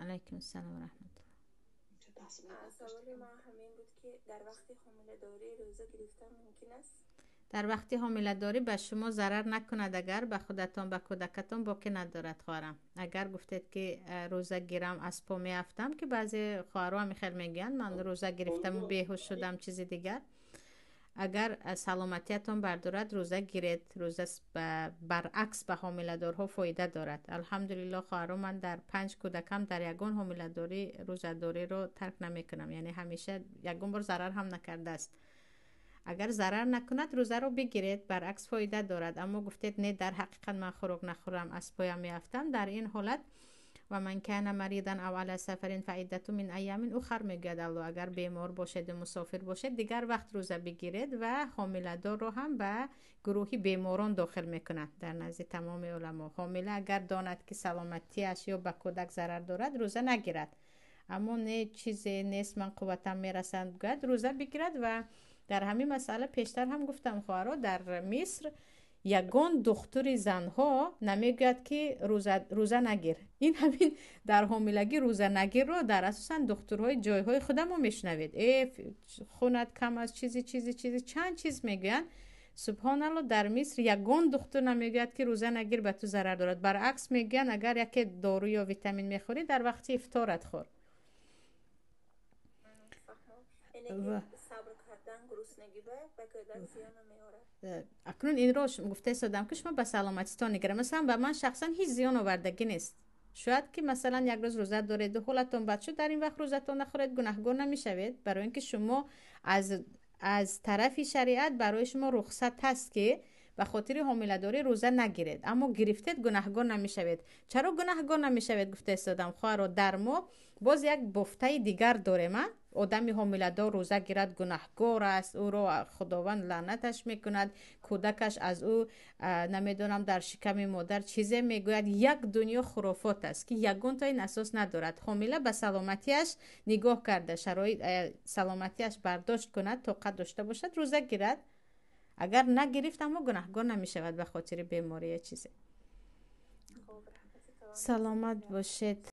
علیکم السلام و رحمت سوال ما همین بود که در وقت حامله داری روزه گرفتن ممکن است؟ در وقتی حامله داری به شما ضرر نکند اگر به خودتان به کودکتان باقی ندارد خواهرم. اگر گفتید که روزه گیرم از پا میافتم که بعضی خواهرها هم خیلی میگن من روزه گرفتم و بیهوش شدم چیز دیگر، اگر سلامتیتان بردارد روزه گیرید. روزه برعکس به حامله دارها فایده دارد. الحمدلله خواهرام من در 5 کودکم در یگان حامله داری روزه داری رو ترک نمیکنم، یعنی همیشه یگان بار ضرر هم نکرده است. اگر ضرر نکند روزه رو بگیرید، برعکس فایده دارد. اما گفتید نه در حقیقت من خوراک نخورم از پایم میافتم، در این حالت و من کان مریضا او علی سفر فعدة من ایام اخر میگوید الله، اگر بیمار باشید و مسافر باشید دیگر وقت روزه بگیرید و حامله دار رو هم به گروهی بیماران داخل میکند. در نزد تمام علما حامله اگر داند که سلامتیش یا به کودک ضرر دارد روزه نگیرد، اما نه چیزی نیست من قوتم میرسند گوید روزه بگیرد. و در همین مسئله پیشتر هم گفتم خواهرها در مصر یگان دختر زنها نمیگوید که روزه نگیر. این همین در حاملگی روزه نگیر رو در اساسا دخترهای جایهای خودمون میشنوید خونت کم از چیزی چند چیز میگوین. سبحان الله در مصر یگان دختر نمیگوید که روزه نگیر به تو ضرر دارد، برعکس میگن اگر یک دارو یا ویتامین میخوری در وقت افطارت خور. اینه که صبر کردن گرسنگی به کودک زیان نمیاره. اکنون این رو گفته سادم که شما به سلامتیتان نگره، مثلا به من شخصا هیچ زیان آوردگی نیست. شاید که مثلا یک روز روزه دارید و حالتون بد شد در این وقت روزتون نخورید گناهگار نمیشوید، برای اینکه شما از طرفی شریعت برای شما رخصت هست که به خاطر حامله داری روزه نگیرید، اما گرفتید گناهگار نمیشوید. چرا گناهگار نمیشوید گفته استادم خواهر؟ در ما باز یک بافته دیگر داریم، آدمی حامله دار روزه گیرد گناهگار است، او رو خداوند لعنتش میکند، کودکش از او نمیدونم در شکم مادر چیزی میگوید. یک دنیا خرافات است که یگان تا این اساس ندارد. حامله به سلامتیش نگاه کرده، شرایط سلامتیش برداشت کند، طاقت داشته باشد روزه گیرد. اگر نگرفت اما گناهگار نمیشود به خاطر بیماری چیزی. سلامت باشید.